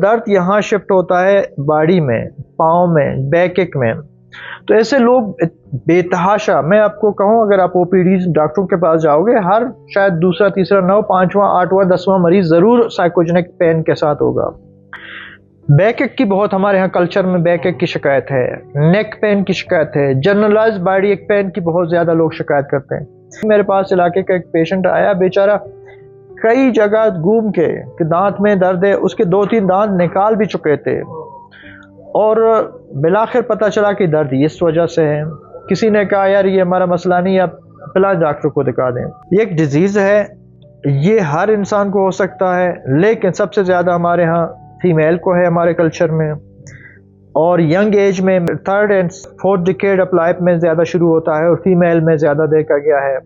दर्द यहाँ शिफ्ट होता है बॉडी में, पाँव में, बैक एक में। तो ऐसे लोग बेतहाशा, मैं आपको कहूँ अगर आप ओपीडी डॉक्टरों के पास जाओगे, हर शायद दूसरा, तीसरा, 9, 5वां, 8वां, 10वां मरीज ज़रूर साइकोजेनिक पेन के साथ होगा। बैक एक की बहुत हमारे यहाँ कल्चर में बैक एक की शिकायत है, नेक पेन की शिकायत है, जनरलाइज बॉडी एक पेन की बहुत ज़्यादा लोग शिकायत करते हैं। मेरे पास इलाके का एक पेशेंट आया, बेचारा कई जगह घूम के कि दांत में दर्द है, उसके 2-3 दांत निकाल भी चुके थे और बिलाखिर पता चला कि दर्द इस वजह से है। किसी ने कहा यार ये हमारा मसला नहीं, आप फिलहाल डॉक्टर को दिखा दें। ये एक डिजीज़ है, ये हर इंसान को हो सकता है, लेकिन सबसे ज़्यादा हमारे यहाँ फीमेल को है हमारे कल्चर में, और यंग एज में 3rd and 4th decade of life में ज़्यादा शुरू होता है और फीमेल में ज़्यादा देखा गया है।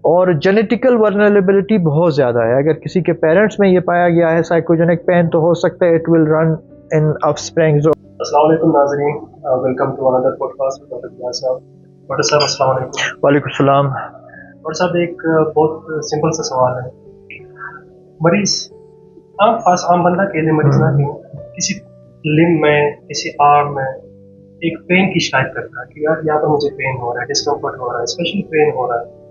और जेनेटिकल वर्नरेबिलिटी बहुत ज़्यादा है। अगर किसी के पेरेंट्स में ये पाया गया है साइकोजेनिक पेन, तो हो सकता है it will run in offsprings. अस्सलाम वालेकुम नाज़रीन, welcome to another podcast with doctor Bilal साहब। डॉक्टर साहब अस्सलाम वालेकुम। वालेकुम सलाम। डॉक्टर साहब एक बहुत सिंपल सा सवाल है, मरीज आम बंदा के लिए मरीज ना किसी लिम्ब में, किसी आर्म में एक पेन की शिकायत करता है कि यार यहाँ पर मुझे पेन हो रहा है, डिस्कम्फर्ट हो रहा है, स्पेशली पेन हो रहा है।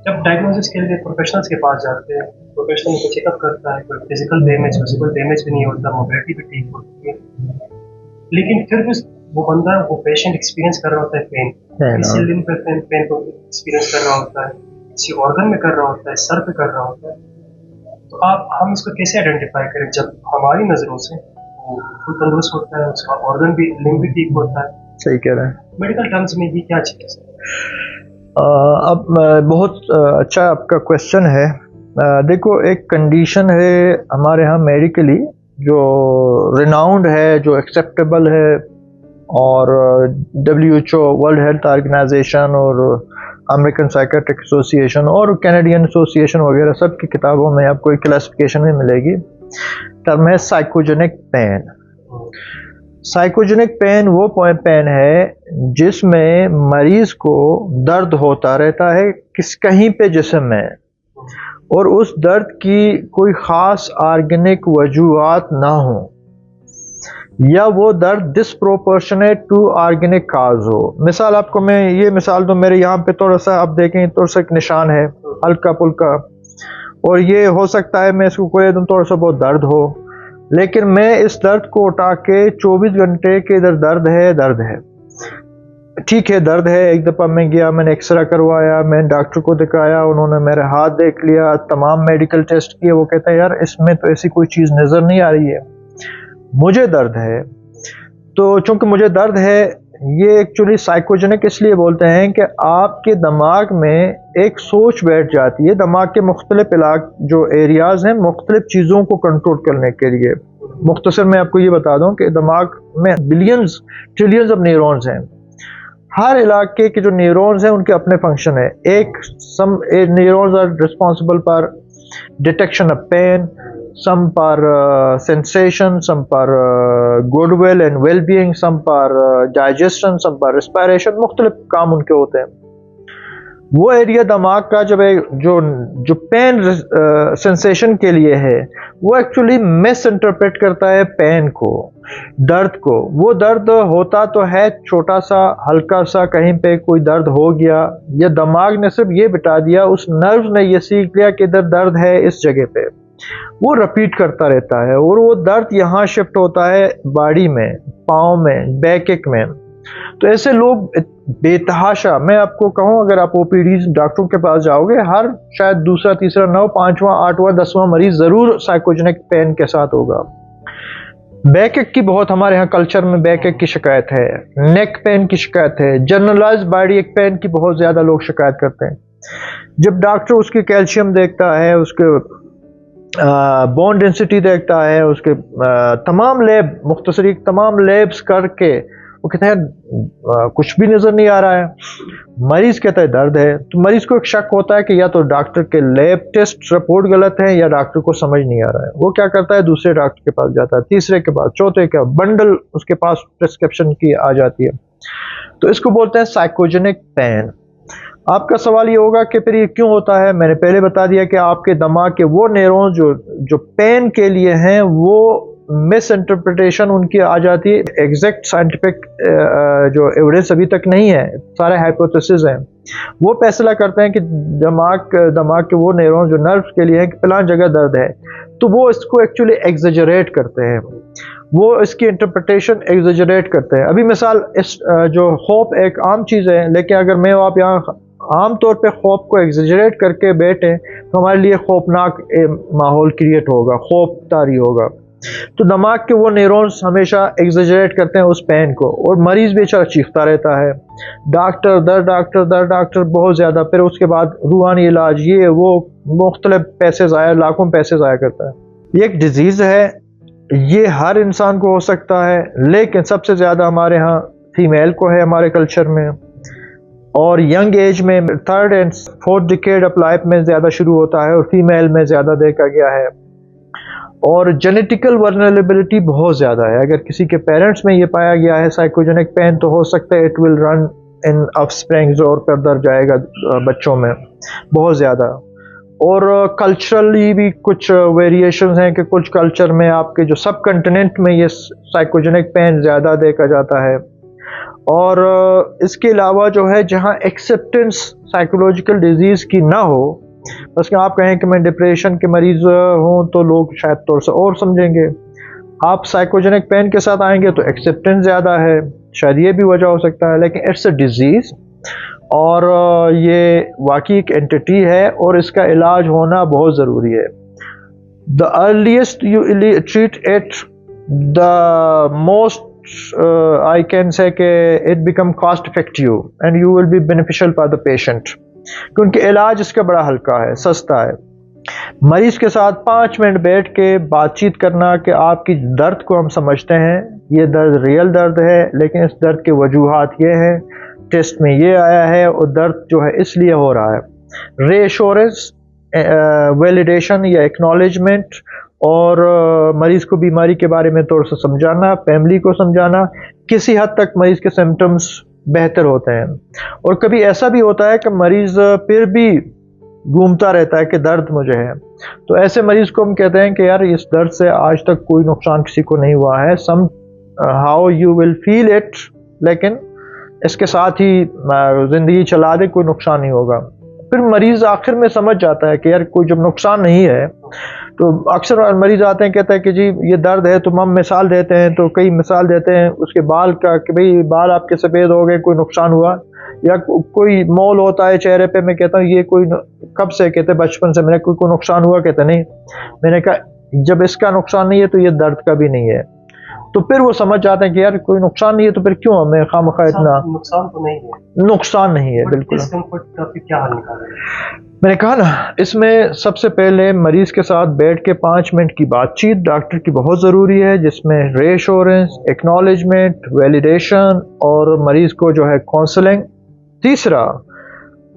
जब डायग्नोसिस के लिए प्रोफेशनल्स के पास जाते हैं, प्रोफेशनल उनको चेकअप करता है, कोई फिजिकल डैमेज, विजिबल डैमेज भी नहीं होता, मोबिलिटी भी ठीक होती है, लेकिन फिर भी वो बंदा, वो पेशेंट एक्सपीरियंस कर रहा होता है पेन, किसी लिम्ब पे पेन को एक्सपीरियंस कर रहा होता है, किसी ऑर्गन में कर रहा होता है, सर पे कर रहा होता है। तो हम इसको कैसे आइडेंटिफाई करें जब हमारी नज़रों से वो बिल्कुल तंदुरुस्त होता है, उसका ऑर्गन भी, लिम्ब भी ठीक होता है? सही कह रहे हैं। मेडिकल टर्म्स में ये क्या चीज़ है? अब बहुत अच्छा आपका क्वेश्चन है। देखो, एक कंडीशन है हमारे यहाँ मेडिकली जो रिनाउंड है, जो एक्सेप्टेबल है, और WHO, वर्ल्ड हेल्थ ऑर्गेनाइजेशन, और अमेरिकन साइकेट्रिक एसोसिएशन और कैनेडियन एसोसिएशन वगैरह सब की किताबों में आपको एक क्लासिफिकेशन में मिलेगी। टर्म है साइकोजेनिक पेन। साइकोजेनिक पेन वो पेन है जिसमें मरीज को दर्द होता रहता है कहीं पे जिस्म में, और उस दर्द की कोई ख़ास ऑर्गेनिक वजूहात ना हो, या वो दर्द डिसप्रोपोर्शनेट टू ऑर्गेनिक काज हो। मिसाल आपको मैं ये मिसाल दूं, मेरे यहाँ पे थोड़ा सा आप देखें, थोड़ा सा एक निशान है हल्का फुल्का, और ये हो सकता है मैं इसको कोई दूं थोड़ा सा बहुत दर्द हो, लेकिन मैं इस दर्द को उठा के 24 घंटे के इधर दर्द है, ठीक है दर्द है। एक दफ़ा मैं गया, मैंने एक्सरे करवाया, मैंने डॉक्टर को दिखाया, उन्होंने मेरे हाथ देख लिया, तमाम मेडिकल टेस्ट किए, वो कहता है यार इसमें तो ऐसी कोई चीज़ नज़र नहीं आ रही है, मुझे दर्द है। तो चूंकि मुझे दर्द है, ये एक्चुअली साइकोजेनिक इसलिए बोलते हैं कि आपके दिमाग में एक सोच बैठ जाती है, दिमाग के मुख्तलिफ जो एरियाज हैं मुख्तलिफ चीज़ों को कंट्रोल करने के लिए। मुख्तसर मैं आपको ये बता दूं कि दिमाग में बिलियंस ट्रिलियंस ऑफ न्यूरॉन्स हैं। हर इलाके के जो न्यूरॉन्स हैं उनके अपने फंक्शन है। Some neurons are responsible for detection of pain, some for sensation, some for goodwill and well-being, some for digestion, some for respiration, मुख्तलिफ काम उनके होते हैं। वो एरिया दिमाग का जब जो पेन सेंसेशन के लिए है, वो एक्चुअली मिस इंटरप्रेट करता है पेन को, दर्द को। वो दर्द होता तो है छोटा सा, हल्का सा, कहीं पे कोई दर्द हो गया, या दिमाग ने सिर्फ ये बिठा दिया, उस नर्व ने ये सीख लिया कि इधर दर्द है इस जगह पे, वो रिपीट करता रहता है, और वो दर्द यहाँ शिफ्ट होता है बॉडी में, पाँव में, बैक एक में। तो ऐसे लोग बेतहाशा, मैं आपको कहूँ अगर आप ओपीडी डॉक्टरों के पास जाओगे, हर शायद दूसरा, तीसरा, 9, 5वां, 8वां, 10वां मरीज ज़रूर साइकोजेनिक पेन के साथ होगा। बैक एक की बहुत हमारे यहाँ कल्चर में बैक एक की शिकायत है, नेक पेन की शिकायत है, जनरलाइज बॉडी एक पेन की बहुत ज़्यादा लोग शिकायत करते हैं। जब डॉक्टर उसकी कैल्शियम देखता है, उसके बोन डेंसिटी देखता है, उसके तमाम लैब, मुख्तसरी तमाम लैब्स करके वो कहते हैं कुछ भी नज़र नहीं आ रहा है, मरीज़ कहता है दर्द है, तो मरीज़ को एक शक होता है कि या तो डॉक्टर के लैब टेस्ट रिपोर्ट गलत है, या डॉक्टर को समझ नहीं आ रहा है। वो क्या करता है, दूसरे डॉक्टर के पास जाता है, तीसरे के पास, चौथे के, बंडल उसके पास प्रिस्क्रिप्शन की आ जाती है। तो इसको बोलते हैं साइकोजेनिक पेन। आपका सवाल ये होगा कि फिर ये क्यों होता है। मैंने पहले बता दिया कि आपके दिमाग के वो न्यूरॉन्स जो पेन के लिए हैं, वो मिस इंटरप्रिटेशन उनकी आ जाती है। एग्जैक्ट साइंटिफिक जो एविडेंस अभी तक नहीं है, सारे हाइपोथेसिस हैं। वो फैसला करते हैं कि दिमाग के वो न्यूरॉन जो नर्व के लिए है कि फलां जगह दर्द है, तो वो इसको एक्चुअली एग्जेजरेट करते हैं, वो इसकी इंटरप्रिटेशन एग्जेजरेट करते हैं। अभी मिसाल इस जो होप एक आम चीज़ है, लेकिन अगर मैं आप यहाँ आम तौर पे खौफ को एग्जेजरेट करके बैठे तो हमारे लिए खौफनाक माहौल क्रिएट होगा, खौफ तारी होगा। तो दिमाग के वो न्यूरॉन्स हमेशा एग्जेजरेट करते हैं उस पेन को, और मरीज़ बेचारा चीखता रहता है, डॉक्टर दर डॉक्टर दर डॉक्टर बहुत ज़्यादा, फिर उसके बाद रूहानी इलाज, ये वो मुख्तलिफ पैसे ज़ाया, लाखों पैसे ज़ाया करता है। ये एक डिज़ीज़ है, ये हर इंसान को हो सकता है, लेकिन सबसे ज़्यादा हमारे यहाँ फीमेल को है हमारे कल्चर में, और यंग एज में 3rd and 4th decade of life में ज़्यादा शुरू होता है, और फीमेल में ज़्यादा देखा गया है। और जेनेटिकल वर्नरेबिलिटी बहुत ज़्यादा है। अगर किसी के पेरेंट्स में ये पाया गया है साइकोजेनिक पेन, तो हो सकता है it will run in offsprings और फर्दर जाएगा बच्चों में बहुत ज़्यादा। और कल्चरली भी कुछ वेरिएशंस हैं कि कुछ कल्चर में आपके जो सब कंटिनेंट में ये साइकोजेनिक पेन ज़्यादा देखा जाता है। और इसके अलावा जो है, जहाँ एक्सेप्टेंस साइकोलॉजिकल डिजीज़ की ना हो, बस कि आप कहें कि मैं डिप्रेशन के मरीज़ हूँ, तो लोग शायद तौर से और समझेंगे। आप साइकोजेनिक पेन के साथ आएंगे तो एक्सेप्टेंस ज़्यादा है, शायद ये भी वजह हो सकता है, लेकिन इट्स अ डिज़ीज़, और ये वाकई एक एंटिटी है, और इसका इलाज होना बहुत ज़रूरी है। The earliest you treat it, the most I can say कि it become cost effective and you will be beneficial for the patient, क्योंकि इलाज इसका बड़ा हल्का है, सस्ता है। मरीज के साथ 5 मिनट बैठ के बातचीत करना कि आपकी दर्द को हम समझते हैं, ये दर्द रियल दर्द है, लेकिन इस दर्द के वजूहात ये हैं, टेस्ट में ये आया है, और दर्द जो है इसलिए हो रहा है। रीएश्योरेंस, वैलिडेशन या एक्नॉलेजमेंट, और मरीज़ को बीमारी के बारे में थोड़ा सा समझाना, फैमिली को समझाना, किसी हद तक मरीज़ के सिम्टम्स बेहतर होते हैं। और कभी ऐसा भी होता है कि मरीज़ फिर भी घूमता रहता है कि दर्द मुझे है, तो ऐसे मरीज़ को हम कहते हैं कि यार इस दर्द से आज तक कोई नुकसान किसी को नहीं हुआ है, somehow you will feel it, लेकिन इसके साथ ही ज़िंदगी चला दे, कोई नुकसान नहीं होगा। फिर मरीज़ आखिर में समझ जाता है कि यार कोई जब नुकसान नहीं है, तो अक्सर मरीज आते हैं, कहते हैं कि जी ये दर्द है, तो हम मिसाल देते हैं, तो कई मिसाल देते हैं उसके बाल का कि भाई बाल आपके सफ़ेद हो गए, कोई नुकसान हुआ, या कोई मोल होता है चेहरे पे, मैं कहता हूँ ये कोई कब से, कहते बचपन से, मैंने कोई नुकसान हुआ, कहते नहीं। मैंने कहा जब इसका नुकसान नहीं है तो ये दर्द का भी नहीं है। तो फिर वो समझ जाते हैं कि यार कोई नुकसान नहीं है, तो फिर क्यों हमें खामखा इतना, नुकसान तो नहीं है, नुकसान नहीं है बिल्कुल। डिस्कम्फर्ट का फिर क्या हल निकालें? मैंने कहा ना, इसमें सबसे पहले मरीज़ के साथ बैठ के 5 मिनट की बातचीत डॉक्टर की बहुत ज़रूरी है, जिसमें रीअश्योरेंस, एक्नॉलेजमेंट, वैलिडेशन, और मरीज़ को जो है काउंसलिंग। तीसरा,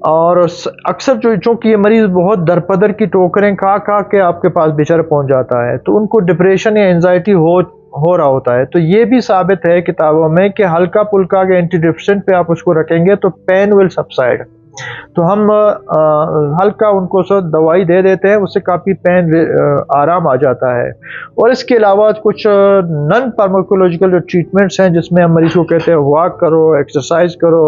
और अक्सर चूँकि ये मरीज़ बहुत दरपदर की टोकरें खा खा के आपके पास बेचारा पहुँच जाता है, तो उनको डिप्रेशन या एंजाइटी हो रहा होता है। तो ये भी साबित है किताबों में कि हल्का पुल्का के एंटी डिप्रेसेंट पे आप उसको रखेंगे तो पेन विल सबसाइड। तो हम हल्का उनको दवाई दे देते हैं, उससे काफ़ी पेन आराम आ जाता है। और इसके अलावा कुछ नॉन फार्माकोलॉजिकल जो ट्रीटमेंट्स हैं, जिसमें हम मरीज को कहते हैं वॉक करो, एक्सरसाइज करो,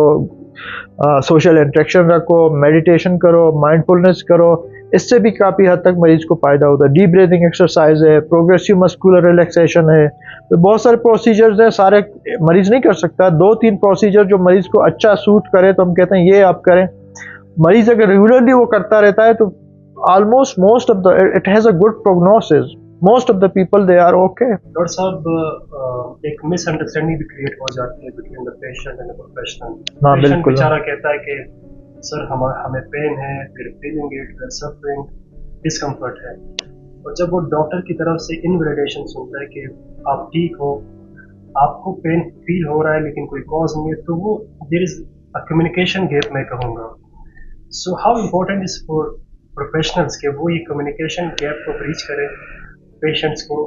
सोशल इंटरेक्शन रखो, मेडिटेशन करो, माइंडफुलनेस करो, इससे भी काफ़ी हद तक मरीज़ को फ़ायदा होता है। डीप ब्रीदिंग एक्सरसाइज है, प्रोग्रेसिव मस्कुलर रिलैक्सेशन है, तो बहुत सारे प्रोसीजर्स हैं, सारे मरीज़ नहीं कर सकता। 2-3 प्रोसीजर जो मरीज़ को अच्छा सूट करे तो हम कहते हैं ये आप करें। मरीज़ अगर रेगुलरली वो करता रहता है तो almost most of the it has a good prognosis, most of the people they are okay. Doctor साहब, एक मिसअंडरस्टैंडिंग भी क्रिएट हो जाती है between the patient and the professional. हाँ पेशेंट बिल्कुल, बेचारा कहता है कि सर हमें पेन है, फिर फीलिंग इट, फिर सफरिंग, डिस्कम्फर्ट है, और जब वो डॉक्टर की तरफ से इनवैलिडेशन सुनता है कि आप ठीक हो, आपको पेन फील हो रहा है लेकिन कोई कॉज नहीं है, तो वो there is a communication gap मैं कहूँगा। So how important is for professionals के वो ये कम्युनिकेशन गैप को ब्रीच करें, पेशेंट्स को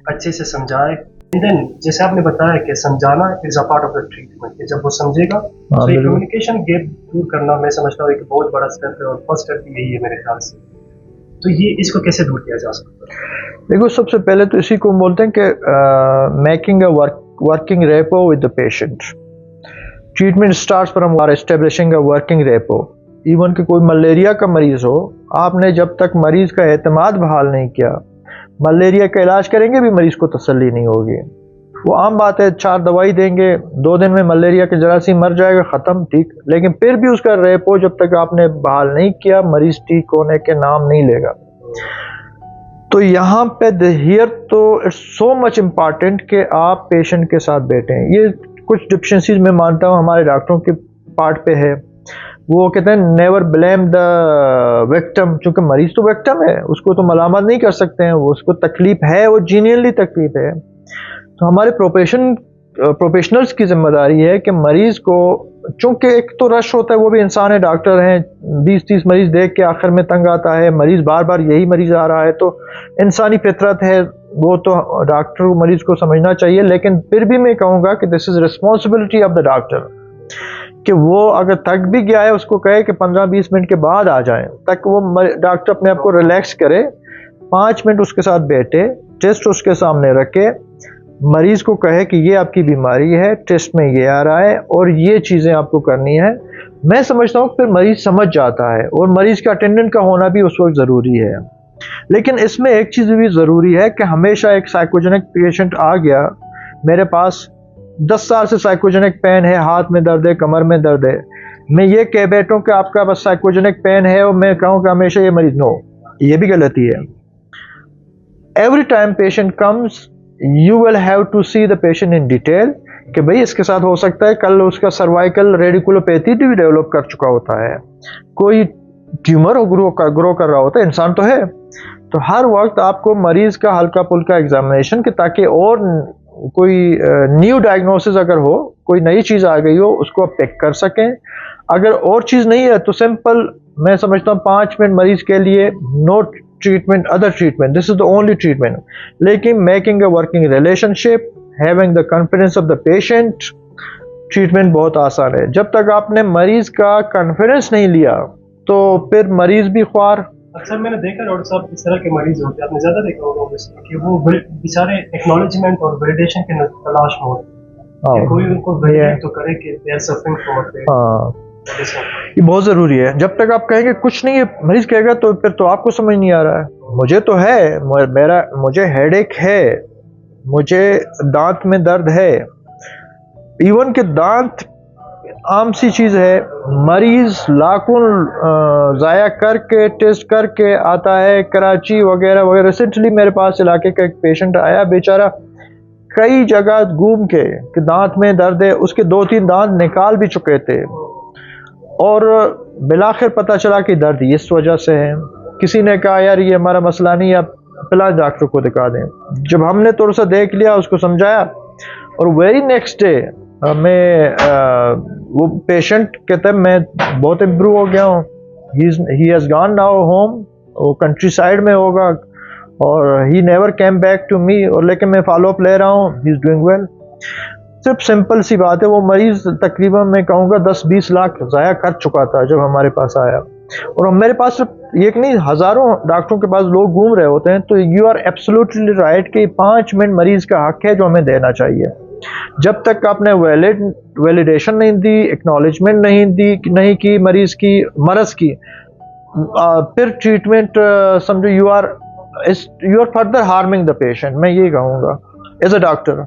अच्छे से समझाए। देन जैसे आपने बताया कि समझाना is a part of the treatment, जब वो समझेगा तो ये कम्युनिकेशन गैप दूर करना मैं समझता हूँ एक बहुत बड़ा स्टेप है, और फर्स्ट स्टेप भी यही है मेरे ख्याल से। तो ये इसको कैसे दूर किया जा सकता है? देखो, सबसे पहले तो इसी को बोलते हैं कि making a working rapport with the patient. Treatment starts from establishing a working repo. Even कि कोई मलेरिया का मरीज हो, आपने जब तक मरीज का एतमाद बहाल नहीं किया, मलेरिया का इलाज करेंगे भी मरीज को तसल्ली नहीं होगी। वो आम बात है, 4 दवाई देंगे, 2 दिन में मलेरिया के जरासीम मर जाएगा, ख़त्म, ठीक। लेकिन फिर भी उसका रेपो जब तक आपने बहाल नहीं किया, मरीज ठीक होने के नाम नहीं लेगा। तो यहाँ पे हियर तो इट्स सो मच इम्पॉर्टेंट कि आप पेशेंट के साथ बैठें। ये कुछ डिफिशेंसीज मैं मानता हूँ हमारे डॉक्टरों के पार्ट पे है। वो कहते हैं नेवर ब्लेम द विक्टिम, क्योंकि मरीज तो विक्टिम है, उसको तो मलामत नहीं कर सकते हैं, वो उसको तकलीफ है, वो जीनियनली तकलीफ है। तो हमारे प्रोफेशनल्स की जिम्मेदारी है कि मरीज को, चूंकि एक तो रश होता है, वो भी इंसान है, डॉक्टर हैं, 20-30 मरीज देख के आखिर में तंग आता है, मरीज बार बार यही मरीज आ रहा है, तो इंसानी फितरत है, वो तो डॉक्टर को मरीज को समझना चाहिए। लेकिन फिर भी मैं कहूँगा कि this is responsibility of the doctor कि वो अगर थक भी गया है, उसको कहे कि 15-20 मिनट के बाद आ जाएं, तक वो डॉक्टर अपने आप को रिलैक्स करे, 5 मिनट उसके साथ बैठे, टेस्ट उसके सामने रखे, मरीज को कहे कि ये आपकी बीमारी है, टेस्ट में ये आ रहा है और ये चीज़ें आपको करनी है। मैं समझता हूँ फिर मरीज समझ जाता है, और मरीज का अटेंडेंट का होना भी उस वक्त ज़रूरी है। लेकिन इसमें एक चीज़ भी ज़रूरी है कि हमेशा एक साइकोजेनिक पेशेंट आ गया मेरे पास, 10 साल से साइकोजेनिक पेन है, हाथ में दर्द है, कमर में दर्द है, मैं ये कह बैठूं कि आपका बस साइकोजेनिक पेन है और मैं कहूँ कि हमेशा ये मरीज, नो, ये भी गलती है। Every time patient comes, you will have to see the patient in detail कि भाई इसके साथ हो सकता है कल उसका सर्वाइकल रेडिकुलोपैथी भी डेवलप कर चुका होता है, कोई ट्यूमर ग्रो कर रहा होता है, इंसान तो है। तो हर वक्त आपको मरीज का हल्का फुल्का एग्जामिनेशन कि ताकि और कोई न्यू डायग्नोसिस अगर हो, कोई नई चीज़ आ गई हो, उसको आप पिक कर सकें। अगर और चीज़ नहीं है तो सिंपल, मैं समझता हूँ 5 मिनट मरीज के लिए, no treatment, other treatment, this is the only treatment. लेकिन making a working relationship, having the confidence of the patient, treatment बहुत आसान है। जब तक आपने मरीज का कॉन्फिडेंस नहीं लिया तो फिर मरीज भी ख्वार। अक्सर मैंने देखा डॉक्टर साहब, इस तरह के मरीज होते हैं, आपने ज़्यादा देखा होगा कि वो बेचारे एक्नॉलेजमेंट और वैलिडेशन के तलाश में होते हैं कि कोई उनको वैलिडेट तो करे कि दे आर सफरिंग फ्रॉम ये बहुत ज़रूरी है। जब तक आप कहेंगे कुछ नहीं है, मरीज कहेगा, तो फिर तो आपको समझ नहीं आ रहा है। मुझे तो है, मुझे हेडेक है, मुझे दांत में दर्द है, इवन के दांत आम सी चीज़ है, मरीज लाखों ज़ाया करके टेस्ट करके आता है, कराची वगैरह वगैरह। रिसेंटली मेरे पास इलाके का एक पेशेंट आया, बेचारा कई जगह घूम के कि दांत में दर्द है, उसके 2-3 दांत निकाल भी चुके थे और बिलाखिर पता चला कि दर्द इस वजह से है। किसी ने कहा यार ये हमारा मसला नहीं, आप फिलहाल डॉक्टर को दिखा दें। जब हमने थोड़ा सा देख लिया, उसको समझाया, और वेरी नेक्स्ट डे मैं वो पेशेंट कहता है मैं बहुत इम्प्रूव हो गया हूँ, he has gone now home, वो कंट्री साइड में होगा, और he never came back to me, और लेकिन मैं फॉलो अप ले रहा हूँ, ही इज़ डूइंग वेल। सिर्फ सिंपल सी बात है, वो मरीज तकरीबन मैं कहूँगा 10-20 लाख ज़ाया कर चुका था जब हमारे पास आया। और मेरे पास एक नहीं, हज़ारों डॉक्टरों के पास लोग घूम रहे होते हैं। तो यू आर एब्सोल्युटली राइट कि 5 मिनट मरीज का हक है जो हमें देना चाहिए। जब तक आपने वैलिडेशन नहीं दी, एक्नॉलेजमेंट नहीं की मरीज की मरज की, फिर ट्रीटमेंट समझो you are further harming the patient. मैं ये कहूँगा एज अ डॉक्टर।